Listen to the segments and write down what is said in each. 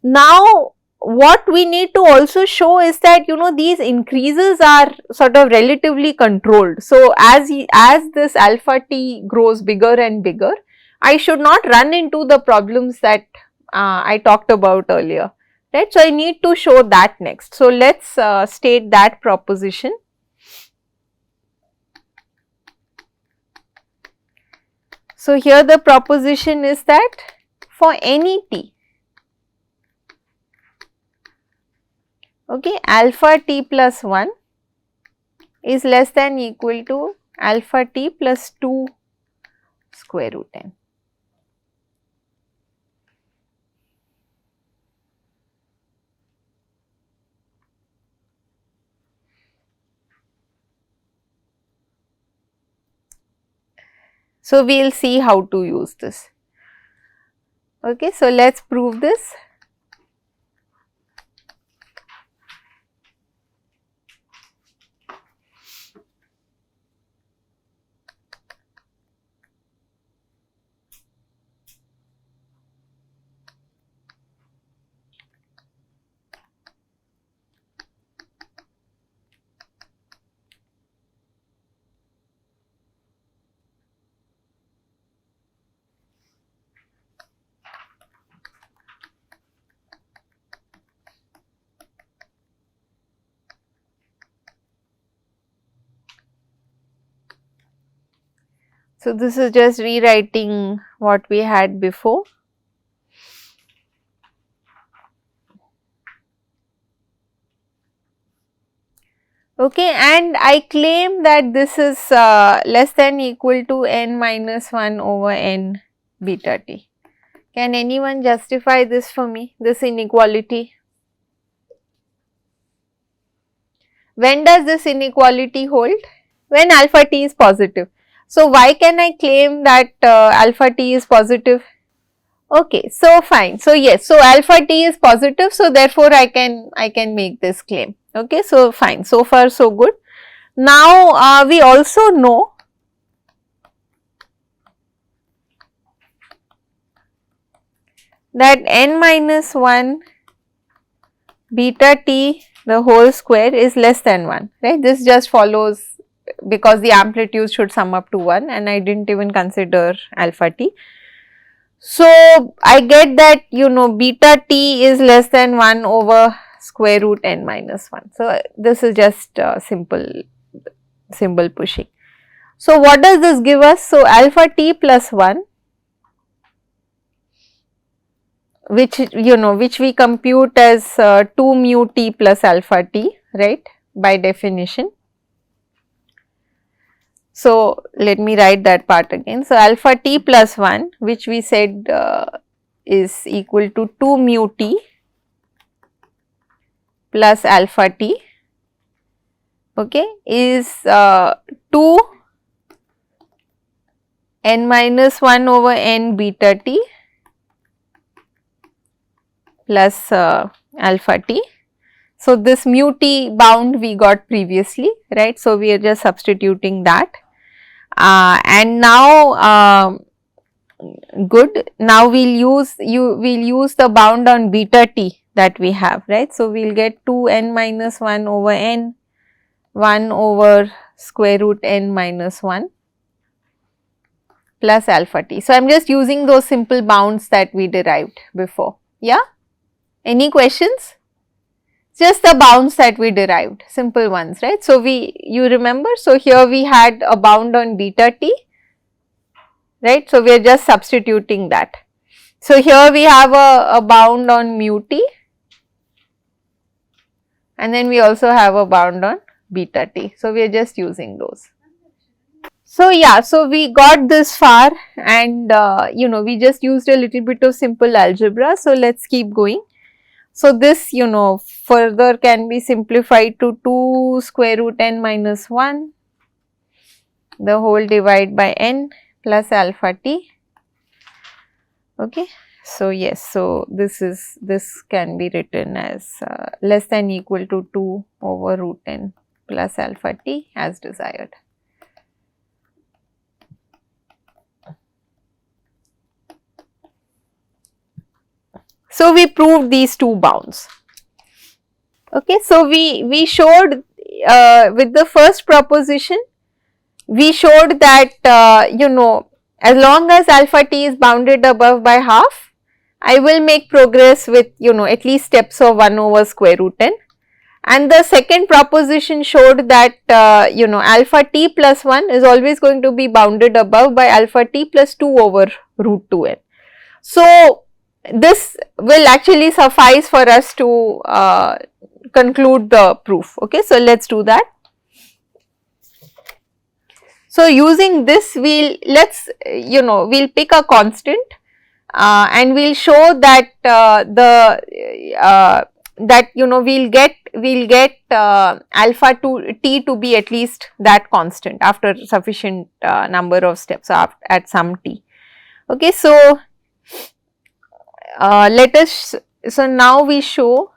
Now what we need to also show is that, you know, these increases are sort of relatively controlled. So as this alpha t grows bigger and bigger, I should not run into the problems that I talked about earlier, right. So I need to show that next. So let's state that proposition. So here the proposition is that for any t, okay, alpha t plus 1 is less than equal to alpha t plus 2 square root n. So we will see how to use this. Okay, so let's prove this. So this is just rewriting what we had before. Okay, and I claim that this is less than equal to n minus 1 over n beta t. Can anyone justify this for me, this inequality? When does this inequality hold? When alpha t is positive. So why can I claim that alpha t is positive? Okay, so fine. So yes, so alpha t is positive, so therefore I can make this claim. Okay, so fine. So far so good. Now we also know that n minus 1 beta t the whole square is less than 1, right. This just follows because the amplitude should sum up to 1 and I did not even consider alpha t. So I get that, you know, beta t is less than 1 over square root n minus 1. So this is just simple symbol pushing. So what does this give us? So alpha t plus 1, which you know, which we compute as 2 mu t plus alpha t, right, by definition. So let me write that part again. So alpha t plus 1, which we said is equal to 2 mu t plus alpha t, okay, is 2 n minus 1 over n beta t plus alpha t. So this mu t bound we got previously, right. So we are just substituting that. And now good, now we'll use the bound on beta t that we have, right. So we'll get 2 n minus 1 over n, 1 over square root n minus 1 plus alpha t. So I'm just using those simple bounds that we derived before. Yeah, any questions? Just the bounds that we derived, simple ones, right. So you remember, so here we had a bound on beta t, right. So we are just substituting that. So here we have a bound on mu t and then we also have a bound on beta t. So we are just using those. So yeah, so we got this far and you know, we just used a little bit of simple algebra. So let's keep going. So this, you know, further can be simplified to 2 square root n minus 1 the whole divide by n plus alpha t. Okay. So yes, so this can be written as less than equal to 2 over root n plus alpha t as desired. So we proved these two bounds. Okay, so we showed with the first proposition, we showed that as long as alpha t is bounded above by half, I will make progress with at least steps of 1 over square root n. And the second proposition showed that alpha t plus 1 is always going to be bounded above by alpha t plus 2 over root 2n. So this will actually suffice for us to conclude the proof. Okay, so let's do that. So using this, we'll pick a constant and we'll show that we'll get alpha t to be at least that constant after sufficient number of steps at some t. Okay, so so now we show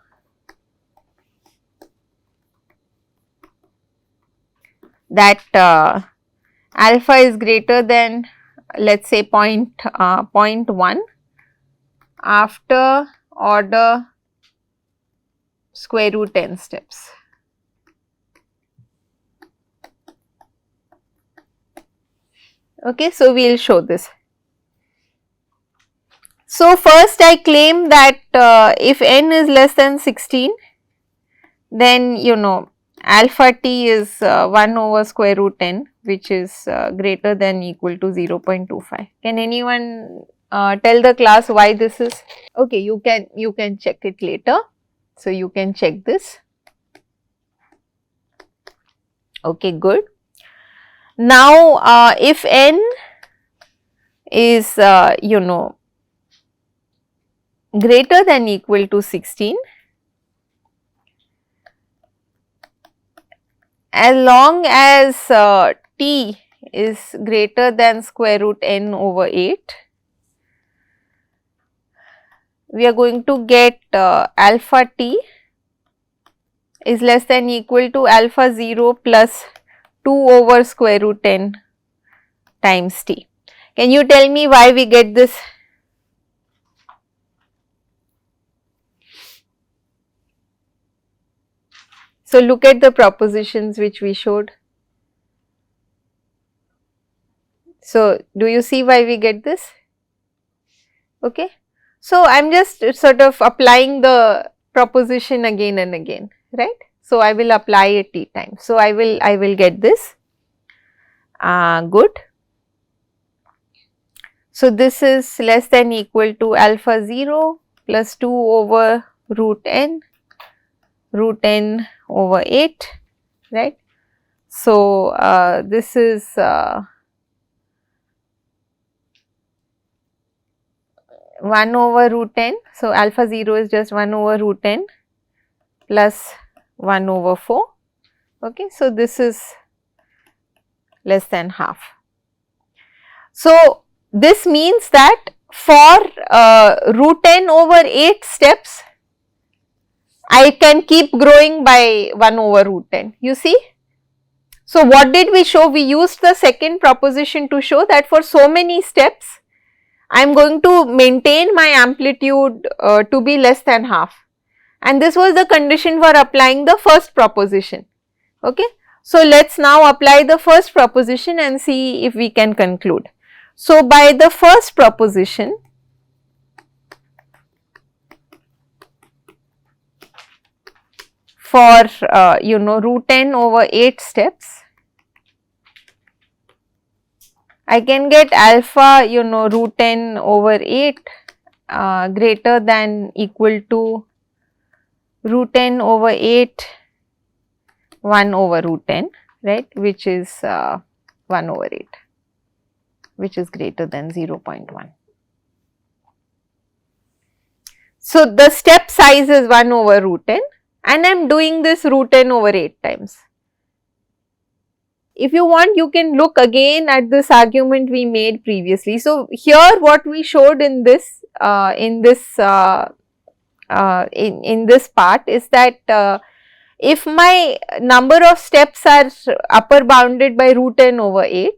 that alpha is greater than, let us say 0.1 after order square root n steps. Okay, so we will show this. So first I claim that if n is less than 16, then alpha t is 1 over square root n, which is greater than equal to 0.25. Can anyone tell the class why this is? Okay, you can check it later. So you can check this. Okay, good. Now if n is greater than equal to 16, as long as t is greater than square root n over 8, we are going to get alpha t is less than equal to alpha 0 plus 2 over square root n times t. Can you tell me why we get this? So look at the propositions which we showed. So do you see why we get this? Okay. So I am just sort of applying the proposition again and again, right? So I will apply it t times. So I will get this. Good. So this is less than equal to alpha 0 plus 2 over root n over 8, right. So this is 1 over root n. So alpha 0 is just 1 over root n plus 1 over 4. Okay, so this is less than half. So this means that for root n over 8 steps, I can keep growing by 1 over root n, you see. So what did we show? We used the second proposition to show that for so many steps, I am going to maintain my amplitude to be less than half, and this was the condition for applying the first proposition. Okay. So let us now apply the first proposition and see if we can conclude. So by the first proposition, for root n over 8 steps, I can get alpha root n over 8 greater than equal to root n over 8 1 over root n, right, which is 1 over 8, which is greater than 0.1. So the step size is 1 over root n, and I am doing this root n over 8 times. If you want, you can look again at this argument we made previously. So here what we showed in this part is that if my number of steps are upper bounded by root n over 8,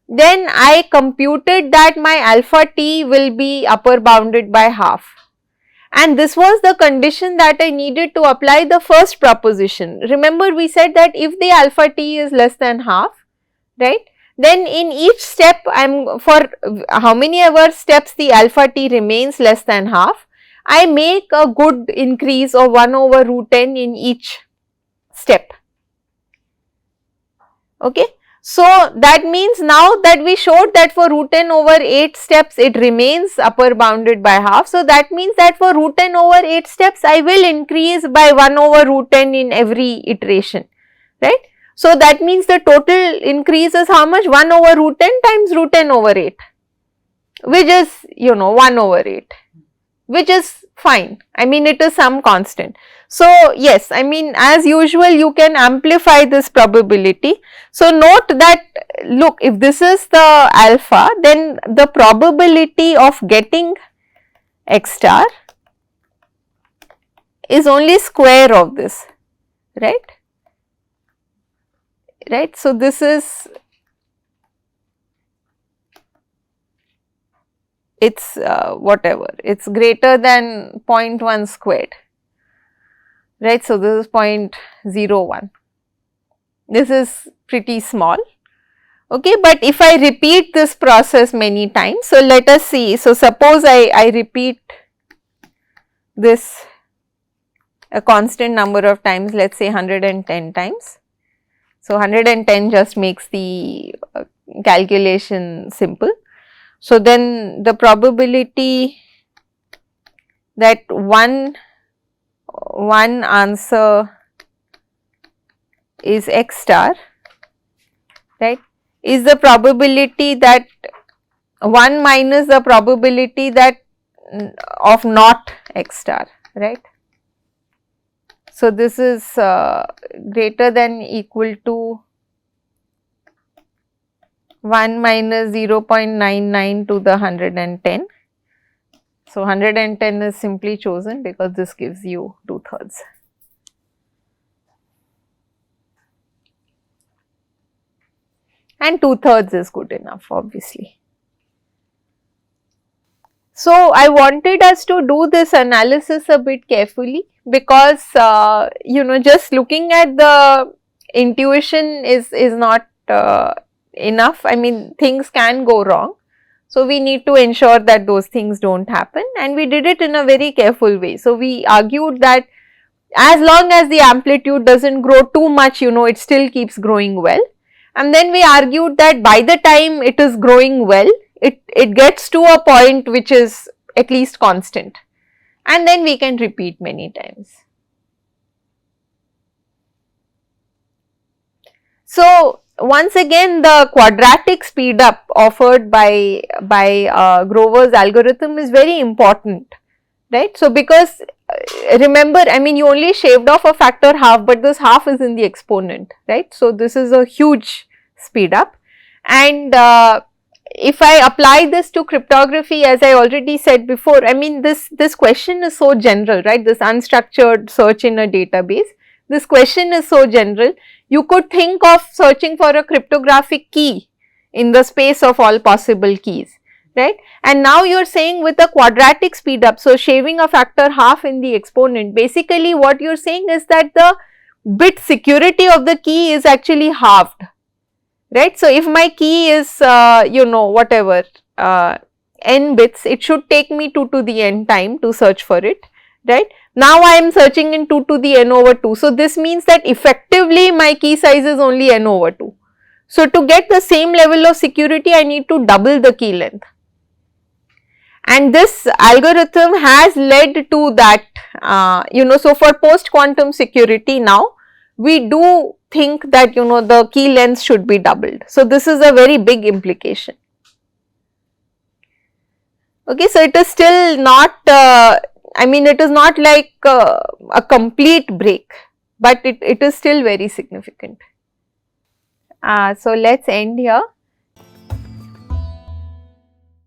then I computed that my alpha t will be upper bounded by half. And this was the condition that I needed to apply the first proposition. Remember, we said that if the alpha t is less than half, right, then in each step for how many ever steps the alpha t remains less than half, I make a good increase of 1 over root n in each step. Okay. So, that means now that we showed that for root n over 8 steps it remains upper bounded by half. So, that means that for root n over 8 steps I will increase by 1 over root n in every iteration, right. So, that means the total increase is how much? 1 over root n times root n over 8, which is 1 over 8, which is fine. I mean, it is some constant. So, yes, I mean, as usual you can amplify this probability. So, note that, look, if this is the alpha, then the probability of getting x star is only square of this, right? Right. So, this is, it's whatever, it's greater than 0.1 squared, right. So, this is 0.01, this is pretty small, okay. But if I repeat this process many times, so let us see, so suppose I repeat this a constant number of times, let us say 110 times. So, 110 just makes the calculation simple. So, then the probability that one answer is x star, right, is the probability that 1 minus the probability that of not x star, right. So, this is greater than equal to 1 minus 0.99 to the 110. So, 110 is simply chosen because this gives you 2/3. And 2/3 is good enough, obviously. So, I wanted us to do this analysis a bit carefully because just looking at the intuition is not enough. I mean, things can go wrong. So, we need to ensure that those things do not happen, and we did it in a very careful way. So, we argued that as long as the amplitude does not grow too much, it still keeps growing well. And then we argued that by the time it is growing well, it gets to a point which is at least constant, and then we can repeat many times. So, once again the quadratic speed up offered by Grover's algorithm is very important, right. So, because remember, I mean, you only shaved off a factor half, but this half is in the exponent, right. So, this is a huge speed up, and if I apply this to cryptography, as I already said before, I mean, this question is so general, right, this unstructured search in a database, this question is so general. You could think of searching for a cryptographic key in the space of all possible keys, right. And now you are saying with a quadratic speed up, so shaving a factor half in the exponent, basically what you are saying is that the bit security of the key is actually halved, right. So, if my key is whatever n bits, it should take me 2 to the n time to search for it, right. Now, I am searching in 2 to the n over 2. So, this means that effectively my key size is only n over 2. So, to get the same level of security, I need to double the key length. And this algorithm has led to that, so for post quantum security now, we do think that the key length should be doubled. So, this is a very big implication. Okay, so it is still not, I mean, it is not like a complete break, but it is still very significant. So, let us end here.